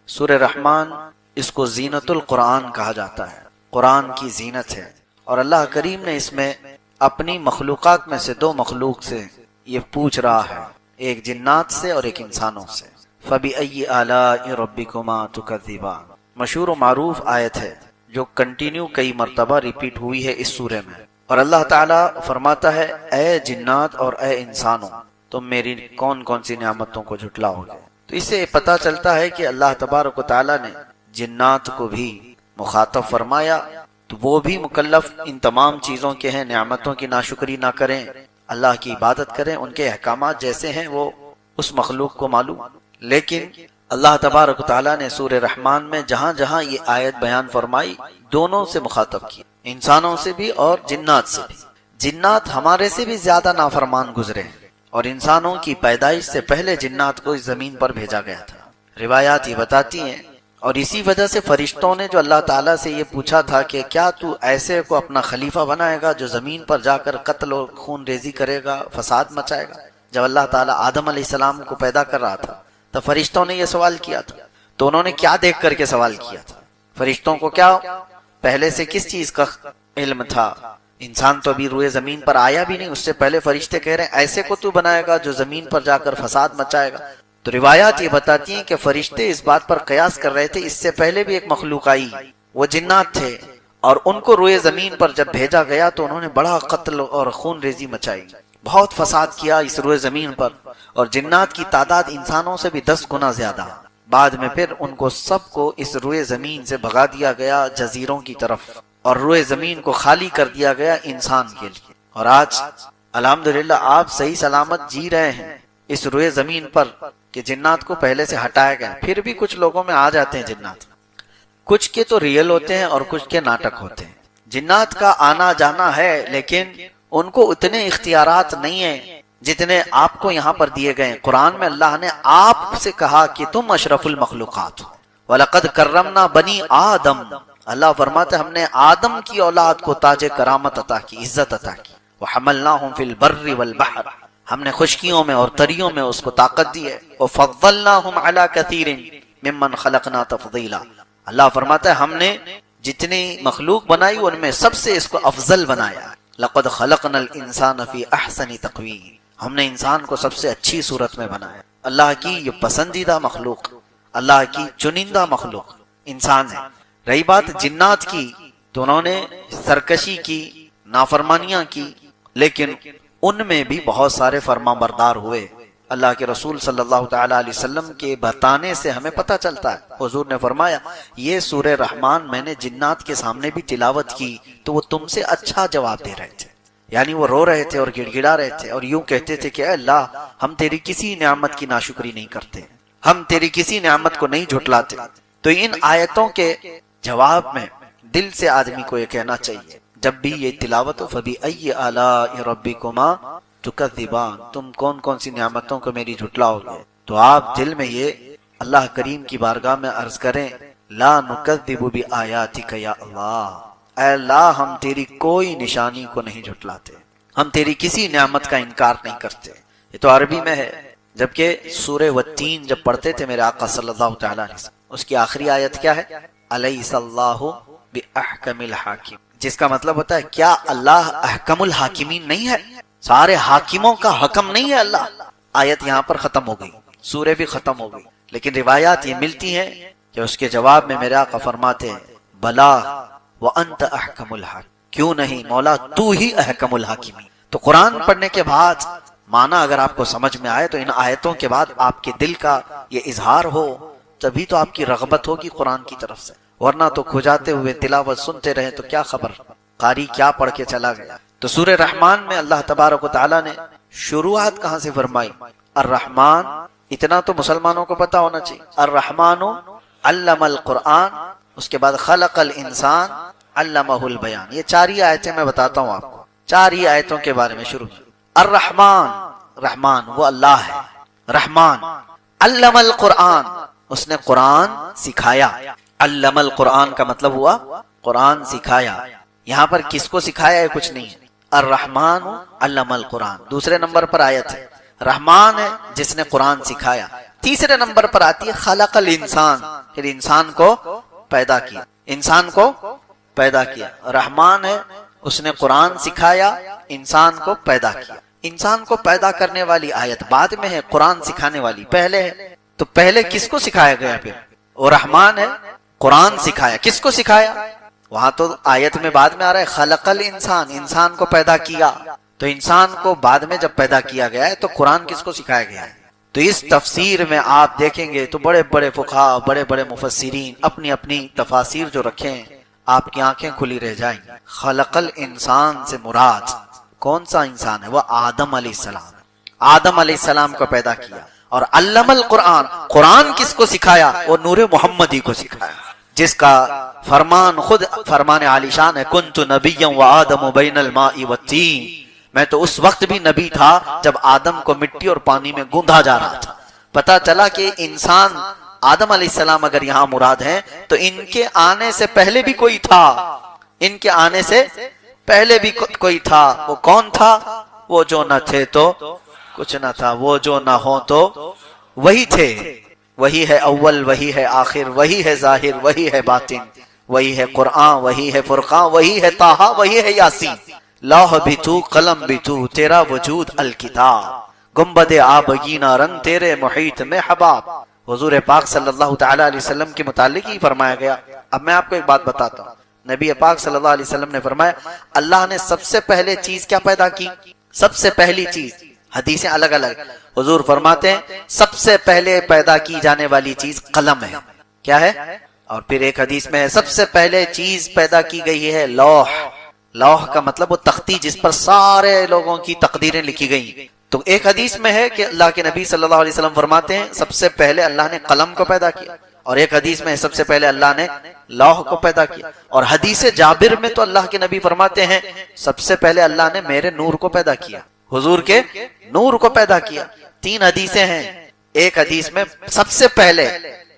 سورہ رحمان اس کو زینت القرآن کہا جاتا ہے، قرآن کی زینت ہے، اور اللہ کریم نے اس میں اپنی مخلوقات میں سے دو مخلوق سے یہ پوچھ رہا ہے، ایک جنات سے اور ایک انسانوں سے۔ فَبِأَيِّ آلَاءِ رَبِّكُمَا تُكَذِّبَانِ، مشہور و معروف آیت ہے جو کنٹینیو کئی مرتبہ ریپیٹ ہوئی ہے اس سورے میں، اور اللہ تعالیٰ فرماتا ہے اے جنات اور اے انسانوں، تم میری کون کون سی نعمتوں کو جھٹلاؤ گے۔ تو اس سے پتہ چلتا ہے کہ اللہ تبارک و تعالیٰ نے جنات کو بھی مخاطب فرمایا، تو وہ بھی مکلف ان تمام چیزوں کے ہیں، نعمتوں کی ناشکری نہ کریں، اللہ کی عبادت کریں، ان کے احکامات جیسے ہیں وہ اس مخلوق کو معلوم۔ لیکن اللہ تبارک و تعالیٰ نے سورہ رحمان میں جہاں جہاں یہ آیت بیان فرمائی دونوں سے مخاطب کی، انسانوں سے بھی اور جنات سے بھی۔ جنات ہمارے سے بھی زیادہ نافرمان گزرے ہیں، اور انسانوں کی پیدائش سے پہلے جنات کو اس زمین پر بھیجا گیا تھا۔ روایات یہ بتاتی ہیں، اور اسی وجہ سے فرشتوں نے جو اللہ تعالیٰ سے یہ پوچھا تھا کہ کیا تو ایسے کو اپنا خلیفہ بنائے گا جو زمین پر جا کر قتل و خون ریزی کرے گا، فساد مچائے گا، جب اللہ تعالیٰ آدم علیہ السلام کو پیدا کر رہا تھا تو فرشتوں نے یہ سوال کیا تھا، تو انہوں نے کیا دیکھ کر کے سوال کیا تھا؟ فرشتوں کو کیا پہلے سے کس چیز کا علم تھا؟ انسان تو ابھی روئے زمین پر آیا بھی نہیں، اس سے پہلے فرشتے کہہ رہے ہیں ایسے کو تو بنائے گا جو زمین پر جا کر فساد مچائے گا۔ تو روایات یہ بتاتی ہیں کہ فرشتے اس بات پر قیاس کر رہے تھے اس سے پہلے بھی ایک مخلوق آئی، وہ جنات تھے، اور ان کو روئے زمین پر جب بھیجا گیا تو انہوں نے بڑا قتل اور خون ریزی مچائی، بہت فساد کیا اس روئے زمین پر، اور جنات کی تعداد انسانوں سے بھی 10 گنا زیادہ۔ بعد میں پھر ان کو سب کو اس روئے زمین سے بھگا دیا گیا جزیروں کی طرف، اور روئے زمین کو خالی کر دیا گیا انسان کے لیے۔ اور آج الحمدللہ آپ صحیح سلامت جی رہے ہیں اس روئے زمین پر کہ جنات کو پہلے سے ہٹایا گیا، پھر بھی کچھ لوگوں میں آ جاتے ہیں جنات، کچھ کے تو ریئل ہوتے ہیں اور کچھ کے ناٹک ہوتے ہیں۔ جنات کا آنا جانا ہے لیکن ان کو اتنے اختیارات نہیں ہیں جتنے آپ کو یہاں پر دیے گئے ہیں۔ قرآن میں اللہ نے آپ سے کہا کہ تم اشرف المخلوقات ہو، وَلَقَدْ كَرَّمْنَا بَنِي آدم، اللہ فرماتے ہم نے آدم کی اولاد کو تاج کرامت عطا کی، عزت عطا کی۔ وَحَمَلْنَاهُمْ فِي الْبَرِّ وَالْبَحْرِ، ہم نے خشکیوں میں اور تریوں میں اس کو طاقت دی ہے۔ وَفَضَّلْنَاهُمْ عَلَى كَثِيرٍ مِّمَّنْ خَلَقْنَا تَفْضِيلًا، اللہ فرماتا ہے ہم نے جتنی مخلوق بنائی ان میں سب سے اس کو افضل بنایا۔ لَقَدْ خَلَقْنَا الْإِنسَانَ فِي أَحْسَنِ تَقْوِيمٍ، ہم نے انسان کو سب سے اچھی صورت میں بنایا۔ اللہ کی یہ پسندیدہ مخلوق، اللہ کی چنندہ مخلوق انسان ہے۔ رہی بات جنات کی تو انہوں نے سرکشی کی، نافرمانیاں کی، لیکن ان میں بھی بہت سارے فرما بردار ہوئے۔ اللہ کے رسول صلی اللہ تعالیٰ علیہ وسلم کے بتانے سے ہمیں پتہ چلتا ہے، حضور نے فرمایا یہ سورہ رحمان میں نے جنات کے سامنے بھی تلاوت کی تو وہ تم سے اچھا جواب دے رہے تھے، یعنی وہ رو رہے تھے اور گڑ گڑا رہے تھے اور یوں کہتے تھے کہ اے اللہ ہم تیری کسی نعمت کی ناشکری نہیں کرتے، ہم تیری کسی نعمت کو نہیں جھٹلاتے۔ تو ان آیتوں کے جواب میں دل سے آدمی کو یہ کہنا چاہیے جب بھی یہ تلاوت ہو فَبِأَيِّ آلَاءِ رَبِّكُمَا تُكَذِّبَانِ، تم کون کون سی نعمتوں کو میری جھٹلاؤ گے، تو آپ دل میں یہ اللہ کریم کی بارگاہ میں عرض کریں لا نُكَذِّبُ بِآيَاتِكَ یا اللہ، اے اللہ ہم تیری کوئی نشانی کو نہیں جھٹلاتے، ہم تیری کسی نعمت کا انکار نہیں کرتے۔ یہ تو عربی میں ہے، جبکہ سورہ والتین جب پڑھتے تھے میرے آقا صلی اللہ تعالیٰ علیہ وسلم، اس کی آخری آیت کیا ہے؟ الیس اللہ بأحکم الحاکم، جس کا مطلب ہوتا ہے کیا اللہ احکم الحاکمین نہیں ہے، سارے حاکموں کا حکم نہیں ہے اللہ۔ آیت یہاں پر ختم ہو گئی، سورہ بھی ختم ہو گئی، لیکن روایات یہ ملتی ہیں کہ اس کے جواب میں میرے آقا فرماتے ہیں بلا وانت احکم الحاکم، کیوں نہیں مولا تو ہی احکم الحاکمین۔ تو قرآن پڑھنے کے بعد معنی اگر آپ کو سمجھ میں آئے تو ان آیتوں کے بعد آپ کے دل کا یہ اظہار ہو تبھی تو آپ کی رغبت ہوگی قرآن کی طرف سے، ورنہ تو کھجاتے ہوئے تلاوت سنتے رہے تو کیا خبر قاری کیا پڑھ کے چلا گیا۔ تو سورہ رحمان میں اللہ تبارک و تعالیٰ نے شروعات کہاں سے فرمائی؟ الرحمن، اتنا تو مسلمانوں کو پتا ہونا چاہیے، الرحمن علم القرآن، اس کے بعد خلق الانسان علمہ البیان۔ یہ 4 ہی آیتیں میں بتاتا ہوں آپ کو، 4 ہی آیتوں کے بارے میں شروع۔ الرحمن، رحمان وہ اللہ ہے، رحمان علم القرآن، اس نے قرآن سکھایا۔ علم القرآن کا مطلب ہوا قرآن سکھایا، یہاں پر کس کو سکھایا ہے کچھ نہیں ہے۔ الرحمن علم القرآن، دوسرے نمبر پر آیت ہے، رحمان ہے جس نے قرآن سکھایا۔ تیسرے نمبر پر آتی ہے خلق الانسان، پھر انسان کو پیدا کیا، انسان کو پیدا کیا۔ رحمان ہے، اس نے قرآن سکھایا، انسان کو پیدا کیا۔ انسان کو پیدا کرنے والی آیت بعد میں ہے، قرآن سکھانے والی پہلے ہے۔ تو پہلے کس کو سکھایا گیا؟ پھر وہ رحمان ہے، قرآن سکھایا، کس کو سکھایا؟ وہاں تو آیت میں بعد میں آ رہا ہے خلق الانسان، انسان کو پیدا کیا۔ تو انسان کو بعد میں جب پیدا کیا گیا ہے تو قرآن کس کو سکھایا گیا ہے؟ تو اس تفسیر میں آپ دیکھیں گے تو بڑے بڑے فقہا، بڑے بڑے مفسرین اپنی اپنی تفاسیر جو رکھے ہیں، آپ کی آنکھیں کھلی رہ جائیں۔ خلق الانسان سے مراد کون سا انسان ہے؟ وہ آدم علیہ السلام، آدم علیہ السلام کو پیدا کیا۔ اور علم القرآن، قرآن کس کو سکھایا؟ وہ نور محمدی کو سکھایا، جس کا فرمان خود فرمان عالی شان ہے، کنت نبیا وآدم بین الماء والطین، میں تو اس وقت بھی نبی تھا جب آدم کو مٹی اور پانی میں گوندھا جا رہا تھا۔ پتا چلا کہ انسان آدم علیہ السلام اگر یہاں مراد ہیں تو ان کے آنے سے پہلے بھی کوئی تھا، ان کے آنے سے پہلے بھی کوئی تھا۔ وہ کون تھا؟ وہ جو نہ تھے تو کچھ نہ تھا، وہ جو نہ ہو تو وہی تھے۔ وہی ہے اول، وہی ہے آخر، وہی ہے ظاہر، وہی ہے باطن، وہی ہے قرآن، وہی ہے فرقان، وہی ہے طٰہٰ، وہی ہے یاسین۔ لوح بھی تو، قلم بھی تو، تیرا وجود الکتاب، گنبد آبگینہ رنگ تیرے محیط میں حباب۔ حضور پاک صلی اللہ تعالی علیہ وسلم کے متعلق ہی فرمایا گیا۔ اب میں آپ کو ایک بات بتاتا ہوں، نبی پاک صلی اللہ علیہ وسلم نے فرمایا اللہ نے سب سے پہلے چیز کیا پیدا کی؟ سب سے پہلی چیز، حدیثیں الگ الگ، حضور فرماتے ہیں سب سے پہلے پیدا کی جانے والی چیز قلم ہے۔ کیا ہے؟ اور پھر ایک حدیث میں ہے سب سے پہلے چیز پیدا کی گئی ہے لوح۔ لوح کا مطلب وہ تختی جس پر سارے لوگوں کی تقدیریں لکھی گئی۔ تو ایک حدیث میں ہے کہ اللہ کے نبی صلی اللہ علیہ وسلم فرماتے ہیں سب سے پہلے اللہ نے قلم کو پیدا کیا، اور ایک حدیث میں سب سے پہلے اللہ نے لوح کو پیدا کیا، اور حدیث جابر میں تو اللہ کے نبی فرماتے ہیں سب سے پہلے اللہ نے میرے نور کو پیدا کیا، حضور کے نور کو پیدا کیا۔ تین حدیثیں ہیں، ایک حدیث میں سب سے پہلے۔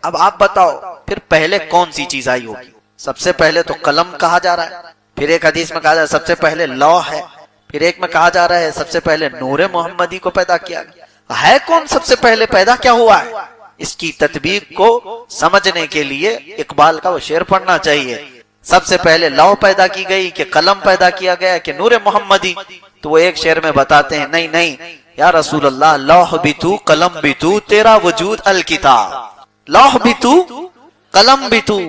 اب آپ بتاؤ پھر پہلے کون سی چیز آئی ہوگی؟ سب سے پہلے تو قلم کہا جا رہا ہے، پھر ایک حدیث میں کہا جا رہا ہے سب سے پہلے لوح ہے، پھر ایک میں کہا جا رہا ہے سب سے پہلے نور محمدی کو پیدا کیا گیا۔ ہے کون سب سے پہلے پیدا کیا ہوا ہے؟ اس کی تطبیق کو سمجھنے کے لیے اقبال کا وہ شعر پڑھنا چاہیے۔ سب سے پہلے لوح پیدا کی گئی کہ قلم پیدا کیا گیا کہ نور محمدی؟ تو وہ ایک شعر میں بتاتے ہیں نہیں نہیں یا رسول اللہ، لوح بھی تو، قلم بھی تو، تیرا وجود الکتاب۔ لوح بھی تو، قلم بھی تو،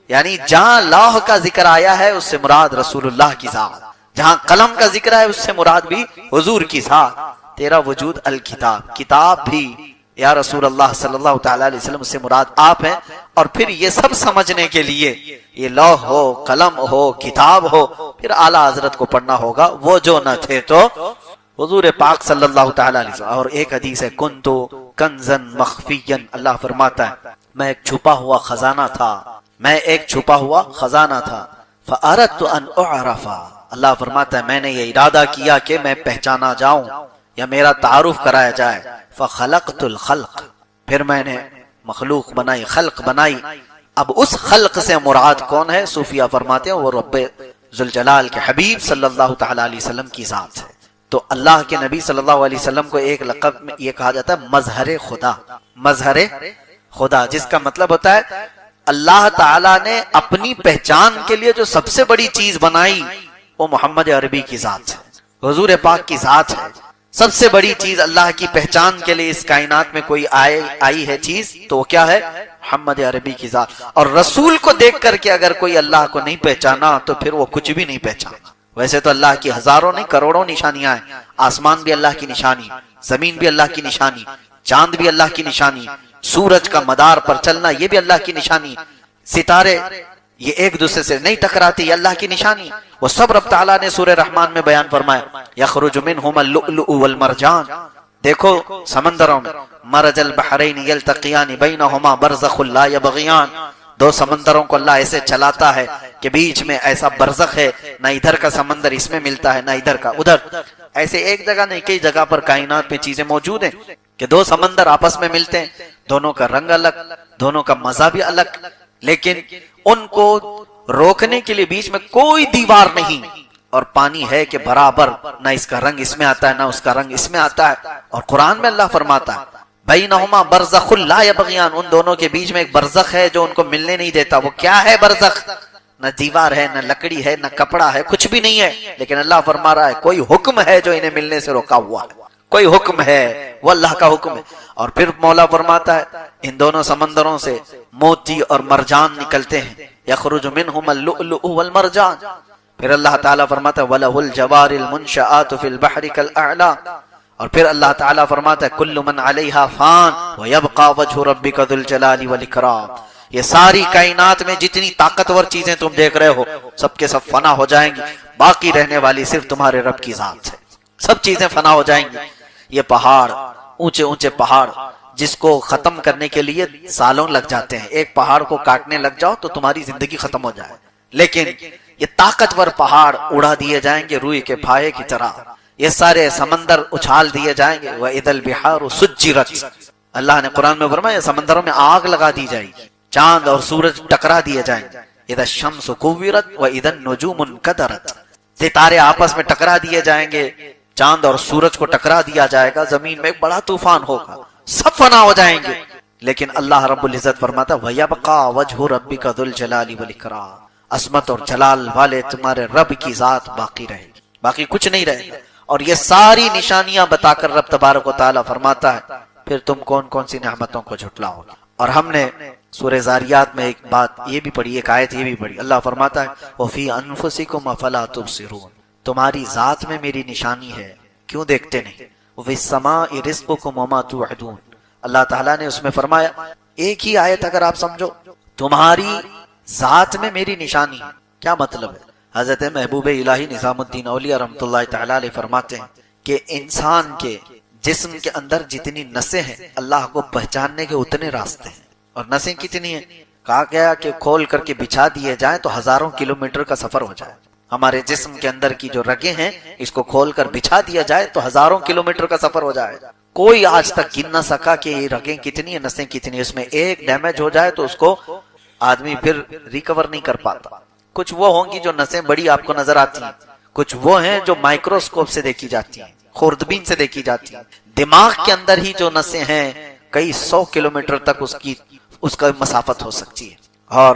یعنی جہاں لوح کا ذکر آیا ہے اس سے مراد رسول اللہ کی ذات، جہاں قلم کا ذکر ہے اس سے مراد بھی حضور کی ذات۔ تیرا وجود الکتاب، کتاب بھی یا رسول اللہ صلی اللہ تعالی علیہ وسلم سے مراد آپ ہیں۔ اور پھر یہ سب سمجھنے کے لیے یہ لوح ہو، قلم ہو، کتاب ہو، پھر اعلیٰ حضرت کو پڑھنا ہوگا وہ جو نہ تھے تو حضور پاک صلی اللہ تعالی علیہ وسلم۔ اور ایک حدیث ہے کنتو کنزن مخفیا، اللہ فرماتا ہے میں ایک چھپا ہوا خزانہ تھا، میں ایک چھپا ہوا خزانہ تھا، فأردت ان اعرف، اللہ فرماتا ہے میں نے یہ ارادہ کیا کہ میں پہچانا جاؤں یا میرا تعارف کرایا جائے، فخلقت الخلق، پھر میں نے مخلوق بنائی، خلق بنائی۔ اب اس خلق سے مراد کون ہے؟ صوفیہ فرماتے ہیں وہ رب ذوالجلال کے حبیب صلی اللہ تعالی علیہ وسلم کی ذات ہے۔ تو اللہ کے نبی صلی اللہ علیہ وسلم کو ایک لقب میں یہ کہا جاتا ہے مظہر خدا، مظہر خدا، جس کا مطلب ہوتا ہے اللہ تعالیٰ نے اپنی پہچان کے لیے جو سب سے بڑی چیز بنائی وہ محمد عربی کی ذات ہے، حضور پاک کی ذات ہے۔ سب سے بڑی چیز اللہ کی پہچان کے لیے اس کائنات میں کوئی آئی ہے چیز تو وہ کیا ہے؟ محمد عربی کی ذات۔ اور رسول کو دیکھ کر کے اگر کوئی اللہ کو نہیں پہچانا تو پھر وہ کچھ بھی نہیں پہچانا۔ ویسے تو اللہ کی ہزاروں نہیں کروڑوں نشانیاں ہیں، آسمان بھی اللہ کی نشانی، زمین بھی اللہ کی نشانی، چاند بھی اللہ کی نشانی، سورج کا مدار پر چلنا یہ بھی اللہ کی نشانی، ستارے یہ ایک دوسرے سے نہیں ٹکراتے یہ اللہ کی نشانی۔ وہ سب رب تعالیٰ نے سورہ رحمان میں بیان فرمایا یخرج منہما اللؤلؤ والمرجان، دیکھو سمندروں میں مرج البحرین یلتقیان بینہما برزخ لا یبغیان، دو سمندروں کو اللہ ایسے چلاتا ہے کہ بیچ میں ایسا برزخ ہے، نہ ادھر کا سمندر اس میں ملتا ہے نہ ادھر کا ادھر۔ ایسے ایک جگہ نہیں کئی جگہ پر کائنات میں چیزیں موجود ہیں کہ دو سمندر آپس میں ملتے ہیں، دونوں کا رنگ الگ، دونوں کا مزہ بھی الگ، لیکن ان کو روکنے کے لیے بیچ میں کوئی دیوار نہیں، اور پانی ہے کہ برابر، نہ اس کا رنگ اس میں آتا ہے نہ اس کا رنگ اس میں آتا ہے۔ اور قرآن میں اللہ فرماتا ہے بینہما برزخ لا یبغیان، ان دونوں کے بیچ میں ایک برزخ ہے جو ان کو ملنے نہیں دیتا۔ وہ کیا ہے برزخ؟ نہ دیوار ہے، نہ لکڑی ہے، نہ کپڑا ہے، کچھ بھی نہیں ہے، لیکن اللہ فرما رہا ہے کوئی حکم ہے جو انہیں ملنے سے روکا ہوا ہے، کوئی حکم ہے، وہ اللہ کا حکم ہے۔ اور پھر مولا فرماتا ہے ان دونوں سمندروں سے موتی اور مرجان نکلتے ہیں، یخرج منہم اللؤلؤ والمرجان۔ پھر اللہ تعالیٰ فرماتا ہے وَلَهُ الْجَوَارِ الْمُنشَآتُ فِي الْبَحْرِ كَالْأَعْلَامِ۔ اور پھر اللہ تعالیٰ فرماتا ہے کل من علیہا فان وَيَبْقَى وَجْهُ رَبِّكَ ذُو الْجَلَالِ وَالْإِكْرَامِ۔ یہ ساری کائنات میں جتنی طاقتور چیزیں تم دیکھ رہے ہو سب کے سب فنا ہو جائیں گی، باقی رہنے والی صرف تمہارے رب کی ذات ہے۔ سب چیزیں فنا ہو جائیں گی۔ یہ پہاڑ، اونچے اونچے پہاڑ جس کو ختم کرنے کے لیے سالوں لگ جاتے ہیں، ایک پہاڑ کو کاٹنے لگ جاؤ تو تمہاری زندگی ختم ہو جائے، لیکن یہ طاقتور پہاڑ اڑا دیے جائیں گے روئی کے پھائے کی طرح۔ یہ سارے سمندر اچھال دیے جائیں گے، وَإِذَا الْبِحَارُ سُجِّرَتْ۔ اللہ نے قرآن میں فرمایا سمندروں میں آگ لگا دی جائے گی، چاند اور سورج ٹکرا دیے جائیں گے، اذا الشمس كورت واذا النجوم انكدرت۔ ستارے آپس میں ٹکرا دیے جائیں گے، چاند اور سورج کو ٹکرا دیا جائے گا، زمین میں ایک بڑا طوفان ہوگا، سب فنا ہو جائیں گے، لیکن اللہ رب العزت فرماتا وَيَبْقَى وَجْهُ رَبِّكَ ذُو الْجَلَالِ وَالْإِكْرَامِ۔ عظمت اور جلال والے تمہارے رب کی ذات باقی رہے گی، باقی کچھ نہیں رہے گا۔ اور یہ ساری نشانیاں بتا کر رب تبارک و تعالیٰ فرماتا ہے پھر تم کون کون سی نعمتوں کو جھٹلاؤ گے۔ اور ہم نے سورہ زاریات میں ایک بات یہ بھی پڑھی، ایک آیت یہ بھی پڑھی، اللہ فرماتا ہے وَفِي أَنفُسِكُمْ أَفَلَا تُبْصِرُونَ۔ تمہاری ذات میں میری نشانی ہے، کیوں دیکھتے نہیں؟ وَفِي السَّمَاءِ رِزْقُكُمْ وَمَا تُوعَدُونَ۔ اللہ تعالیٰ نے اس میں فرمایا ایک ہی آیت اگر آپ سمجھو، تمہاری ذات میں میری نشانی ہے، کیا مطلب ہے؟ حضرت محبوب الہی نظام الدین اولیاء رحمۃ اللہ تعالیٰ علیہ فرماتے ہیں کہ انسان کے جسم کے اندر جتنی نسیں ہیں اللہ کو پہچاننے کے اتنے راستے ہیں۔ اور نسیں کتنی ہیں؟ کہا گیا کہ کھول کر کے بچھا دیے جائیں تو ہزاروں کلومیٹر کا سفر ہو جائے۔ ہمارے جسم کے اندر کی جو رگیں ہیں اس کو کھول کر بچھا دیا جائے تو ہزاروں کلومیٹر کا سفر ہو جائے۔ کوئی آج تک گن نہ سکا کہ یہ رگیں کتنی ہیں، نسیں کتنی ہیں۔ اس میں ایک ڈیمیج ہو جائے تو اس کو آدمی پھر ریکور نہیں کر پاتا۔ کچھ وہ ہوں گی جو نسیں بڑی آپ کو نظر آتی ہیں، کچھ وہ ہیں جو مائکروسکوپ سے دیکھی جاتی ہیں، خوردبین سے دیکھی جاتی ہیں۔ دماغ کے اندر ہی جو نسیں ہیں کئی 100 کلومیٹر تک اس کا مسافت ہو سکتی ہے۔ اور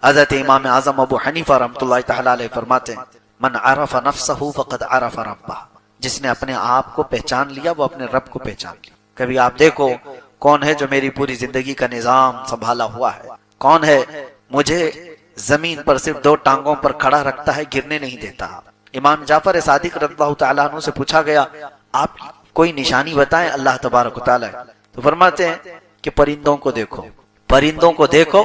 حضرت امام اعظم ابو حنیفہ رحمۃ اللہ تعالی علیہ فرماتے ہیں من عرف نفسہ فقد عرف ربہ۔ جس نے اپنے آپ کو پہچان لیا وہ اپنے رب کو پہچان لیا۔ کبھی آپ دیکھو کون ہے جو میری پوری زندگی کا نظام سنبھالا ہوا ہے، کون ہے مجھے زمین پر صرف 2 ٹانگوں پر کھڑا رکھتا ہے، گرنے نہیں دیتا۔ امام جعفر صادق رضی اللہ تعالیٰ عنہ سے پوچھا گیا آپ کوئی نشانی بتائیں اللہ تبارک و تعالیٰ، تو فرماتے ہیں کہ پرندوں کو دیکھو، پرندوں کو دیکھو،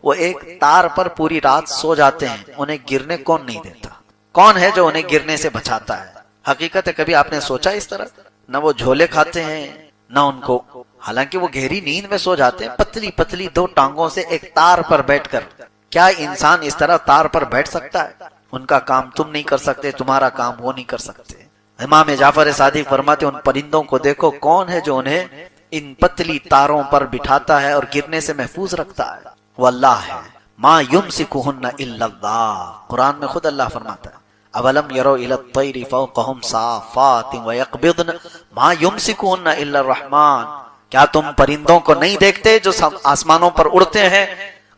وہ ایک تار پر پوری رات سو جاتے ہیں، انہیں گرنے کون نہیں دیتا؟ کون ہے جو انہیں گرنے سے بچاتا ہے؟ حقیقت ہے کبھی آپ نے سوچا اس طرح؟ نہ وہ جھولے کھاتے ہیں نہ ان کو، حالانکہ وہ گہری نیند میں سو جاتے ہیں، پتلی پتلی 2 ٹانگوں سے ایک تار پر بیٹھ کر۔ کیا انسان اس طرح تار پر بیٹھ سکتا ہے؟ ان کا کام تم نہیں کر سکتے، تمہارا کام وہ نہیں کر سکتے۔ امام جعفر صادق فرماتے ان پرندوں کو دیکھو کون ہے جو انہیں ان پتلی تاروں پر بٹھاتا ہے اور گرنے سے محفوظ رکھتا ہے، وہ اللہ ہے۔ ما یمسکہن الا اللہ، قرآن میں خود اللہ فرماتا ہے اولم یروا الی الطیر فوقہم صافات ویقبضن ما یمسکہن الا الرحمن۔ کیا تم پرندوں کو نہیں دیکھتے جو آسمانوں پر اڑتے ہیں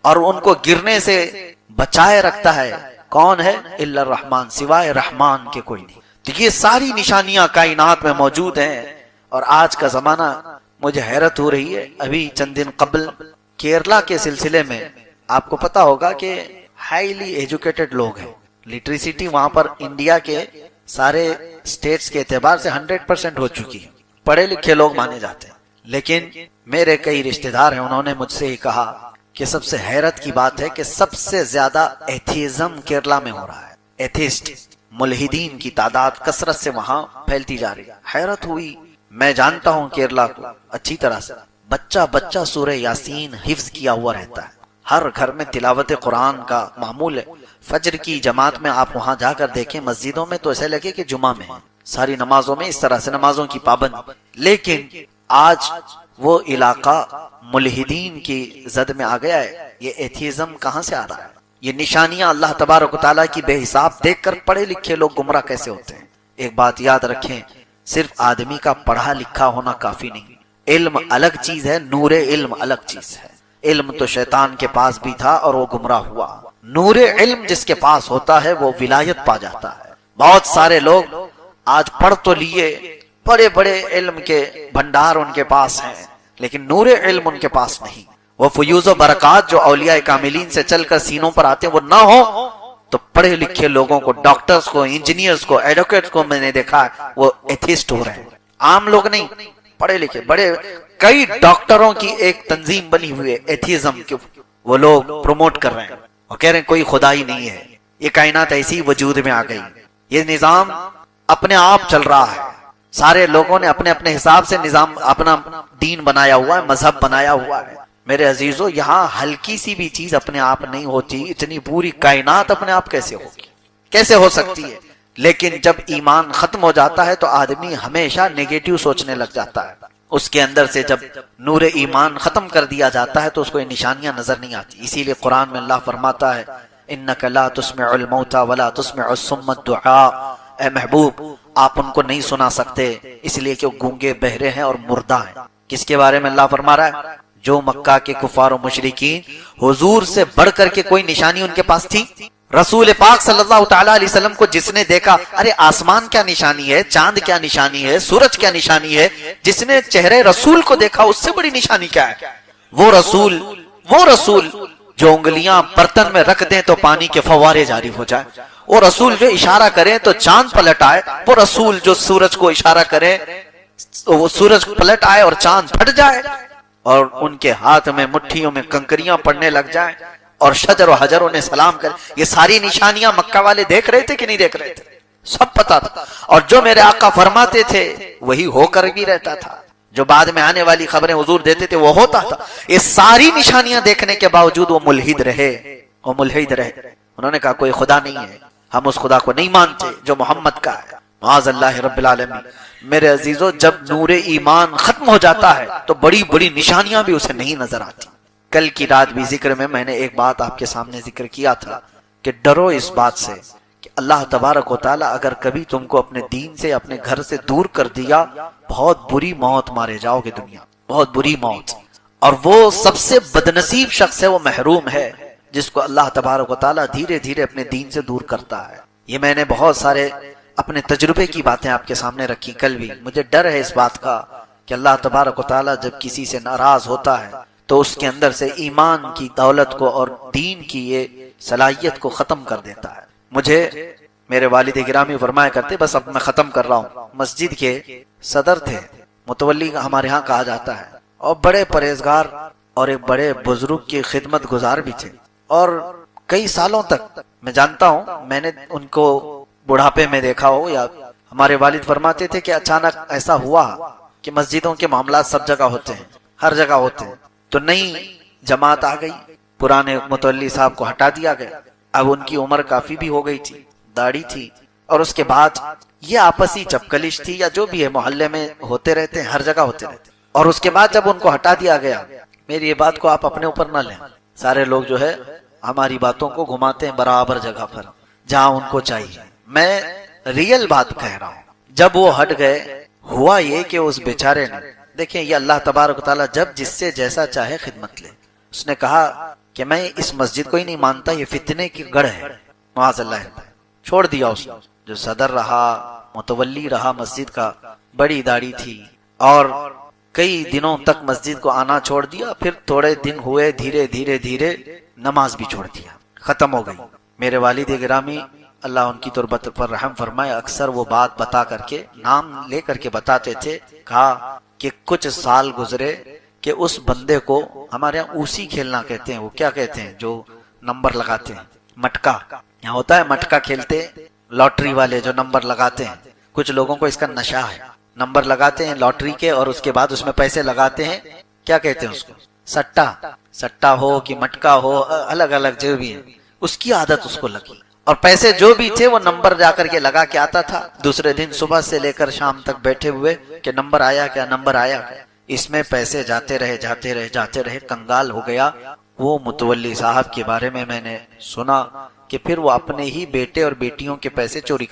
اور ان کو گرنے سے بچائے رکھتا ہے؟ کون ہے؟ الا الرحمن، سوائے رحمان کے کوئی نہیں۔ تو یہ ساری نشانیاں کائنات میں موجود ہیں۔ اور آج کا زمانہ مجھے حیرت ہو رہی ہے، ابھی چند دن قبل کیرلا کے سلسلے میں آپ کو پتا ہوگا کہ ہائیلی ایجوکیٹڈ لوگ ہیں، لٹریسٹی وہاں پر انڈیا کے سارے سٹیٹس کے اعتبار سے 100% ہو چکی ہے، پڑھے لکھے لوگ مانے جاتے ہیں۔ لیکن میرے کئی رشتہ دار ہیں، انہوں نے مجھ سے ہی کہا کہ سب سے حیرت کی بات ہے کہ سب سے زیادہ ایتھیزم کیرلا میں ہو رہا ہے، ایتھیسٹ ملحدین کی تعداد کثرت سے وہاں پھیلتی جا رہی ہے۔ حیرت ہوئی، میں جانتا ہوں کیرلا کو اچھی طرح سے، بچہ بچہ سورہ یاسین حفظ کیا ہوا رہتا ہے، ہر گھر میں تلاوت قرآن کا معمول ہے۔ فجر کی جماعت میں آپ وہاں جا کر دیکھیں، مسجدوں میں تو ایسے لگے کہ جمعہ میں ہیں، ساری نمازوں میں اس طرح سے نمازوں کی پابند۔ لیکن آج وہ علاقہ ملحدین کی زد میں آ گیا ہے۔ یہ ایتھیزم کہاں سے آ رہا ہے؟ یہ نشانیاں اللہ تبارک و تعالیٰ کی بے حساب دیکھ کر پڑھے لکھے لوگ گمراہ کیسے ہوتے ہیں؟ ایک بات یاد رکھیں، صرف آدمی کا پڑھا لکھا ہونا کافی نہیں، علم الگ چیز ہے، نور علم الگ چیز ہے۔ علم تو شیطان کے پاس بھی تھا اور وہ گمراہ ہوا، نور علم جس کے پاس ہوتا ہے وہ ولایت پا جاتا ہے۔ بہت سارے لوگ آج پڑھ تو لیے، بڑے بڑے علم کے بھنڈار ان کے پاس ہیں، لیکن نور علم ان کے پاس نہیں۔ وہ فیوز و برکات جو اولیاء کاملین سے چل کر سینوں پر آتے ہیں وہ نہ ہو تو پڑھے لکھے لوگوں کو، ڈاکٹرز کو، انجینئرز کو، ایڈوکیٹس کو میں نے دیکھا ہے وہ ایتھیسٹ ہو رہے ہیں۔ عام لوگ نہیں، پڑھے لکھے بڑے، کئی ڈاکٹروں کی ایک تنظیم بنی ہوئی ہے ایتھیزم کی، وہ لوگ پروموٹ کر رہے ہیں، وہ کہہ رہے ہیں کوئی خدا ہی نہیں ہے، یہ کائنات ایسی وجود میں آ گئی، یہ نظام اپنے آپ چل رہا ہے، سارے لوگوں نے اپنے اپنے حساب سے نظام، اپنا دین بنایا ہوا ہے، مذہب بنایا ہوا ہے۔ میرے عزیزو، یہاں ہلکی سی بھی چیز اپنے آپ نہیں ہوتی، اتنی پوری کائنات اپنے آپ کیسے ہوگی، کیسے ہو سکتی ہے؟ لیکن جب ایمان ختم ہو جاتا ہے تو آدمی ہمیشہ نیگیٹو سوچنے لگ جاتا ہے، اس کے اندر سے جب نور ایمان ختم کر دیا جاتا ہے تو اس کو یہ نشانیاں نظر نہیں آتی۔ اسی لیے قرآن میں اللہ فرماتا ہے انک لا تسمع الموتى ولا تسمع الصم الدعاء، اے محبوب آپ ان کو نہیں سنا سکتے اس لیے کہ وہ گونگے بہرے ہیں اور مردہ ہیں۔ کس کے بارے میں اللہ فرما رہا ہے؟ جو مکہ کے کفار و مشرکین، حضور سے بڑھ کر کے کوئی نشانی ان کے پاس تھی؟ رسول پاک صلی اللہ تعالی علیہ وسلم کو جس نے دیکھا، ارے آسمان کیا نشانی ہے، چاند کیا نشانی ہے، سورج کیا نشانی ہے، جس نے چہرے رسول کو دیکھا اس سے بڑی نشانی کیا ہے؟ وہ رسول جو انگلیاں برتن میں رکھ دیں تو پانی کے فوارے جاری ہو جائے، وہ رسول جو اشارہ کرے تو چاند پلٹ آئے، وہ رسول جو سورج کو اشارہ کرے وہ سورج پلٹ آئے اور چاند پھٹ جائے، اور ان کے ہاتھ میں مٹھیوں میں کنکریاں پڑنے لگ جائیں اور شجر و حجر انہیں سلام کرے۔ یہ ساری نشانیاں مکہ والے دیکھ رہے تھے کہ نہیں دیکھ رہے تھے؟ سب پتا تھا، اور جو میرے آقا فرماتے تھے وہی ہو کر بھی رہتا تھا، جو بعد میں آنے والی خبریں حضور دیتے تھے وہ ہوتا تھا۔ یہ ساری نشانیاں دیکھنے کے باوجود وہ ملحد رہے، انہوں نے کہا کوئی خدا نہیں ہے، ہم اس خدا کو نہیں مانتے جو محمد کا ہے، معاذ اللہ رب العالمین۔ میرے عزیزو، جب نور ایمان ختم ہو جاتا ہے تو بڑی بڑی نشانیاں بھی اسے نہیں نظر آتی۔ کل کی رات بھی ذکر میں نے ایک بات آپ کے سامنے ذکر کیا تھا کہ ڈرو اس بات سے کہ اللہ تبارک و تعالی اگر کبھی تم کو اپنے دین سے، اپنے گھر سے دور کر دیا، بہت بری موت مارے جاؤ گے دنیا، بہت بری موت۔ اور وہ سب سے بدنصیب شخص ہے، وہ محروم ہے جس کو اللہ تبارک و تعالی دھیرے دھیرے اپنے دین سے دور کرتا ہے۔ یہ میں نے بہت سارے اپنے تجربے کی باتیں آپ کے سامنے رکھی کل بھی۔ مجھے ڈر ہے اس بات کا کہ اللہ تبارک و تعالی جب کسی سے ناراض ہوتا ہے تو اس کے اندر سے ایمان کی دولت کو اور دین کی یہ صلاحیت کو ختم کر دیتا ہے۔ مجھے میرے والد گرامی فرمایا کرتے، بس اب میں ختم کر رہا ہوں، مسجد کے صدر تھے، متولی ہمارے ہاں کہا جاتا ہے، اور بڑے پرہیزگار اور ایک بڑے بزرگ کی خدمت گزار بھی تھے، اور کئی سالوں تک میں جانتا ہوں، میں نے ان کو بڑھاپے میں دیکھا ہو، یا ہمارے والد فرماتے تھے کہ اچانک ایسا ہوا کہ مسجدوں کے معاملات سب جگہ ہوتے ہیں، ہر جگہ ہوتے ہیں، تو نئی جماعت آ گئی، پرانے متولی صاحب کو ہٹا دیا گیا، اب ان کی عمر کافی بھی ہو گئی تھی، داڑھی تھی، اور اس کے بعد یہ آپسی چپکلش تھی یا جو بھی ہے، محلے میں ہوتے رہتے ہیں، ہر جگہ ہوتے رہتے ہیں۔ اور اس کے بعد جب ان کو ہٹا دیا گیا، میری یہ بات کو آپ اپنے اوپر نہ لیں، سارے لوگ جو ہے ہماری باتوں کو گھماتے ہیں برابر جگہ پر جہاں ان کو چاہیے۔ میں ریئل بات کہہ رہا ہوں، جب وہ ہٹ گئے ہوا یہ کہ اس بیچارے نے، دیکھیں یہ اللہ تبارک و تعالیٰ جب جس سے جیسا چاہے خدمت لے، اس نے کہا کہ میں اس مسجد کو ہی نہیں مانتا، یہ فتنے کی گڑھ ہے، معاذ اللہ، چھوڑ دیا اس نے۔ جو صدر رہا، متولی رہا مسجد کا، بڑی داڑھی تھی، اور کئی دنوں تک مسجد کو آنا چھوڑ دیا، پھر تھوڑے دن ہوئے، دھیرے دھیرے دھیرے نماز بھی چھوڑ دیا، ختم ہو گئی۔ میرے والد گرامی اللہ ان کی تربت پر رحم فرمائے، اکثر وہ بات بتا کر کے، نام لے کر کے بتاتے تھے، کہا کہ کچھ سال گزرے کہ اس بندے کو، ہمارے یہاں اوسی کھیلنا کہتے ہیں، وہ کیا کہتے ہیں جو نمبر لگاتے ہیں، مٹکا، یہاں ہوتا ہے مٹکا کھیلتے، لاٹری والے جو نمبر لگاتے ہیں، کچھ لوگوں کو اس کا نشہ ہے، نمبر لگاتے ہیں لاٹری کے اور اس کے بعد اس میں پیسے لگاتے ہیں، کیا کہتے ہیں اس کو، سٹا ہو کہ مٹکا ہو، الگ الگ جو بھی ہے، اس کی عادت اس کو لگی، اور پیسے جو بھی تھے وہ نمبر جا کر کے لگا کے آتا تھا، دوسرے دن صبح سے لے کر شام تک بیٹھے ہوئے کہ نمبر آیا کیا، نمبر آیا کیا، اس میں پیسے جاتے رہے، کنگال ہو گیا۔ وہ متولی صاحب کے بارے میں نے سنا کہ پھر وہ اپنے ہی بیٹے اور بیٹیوں کے پیسے چوری کر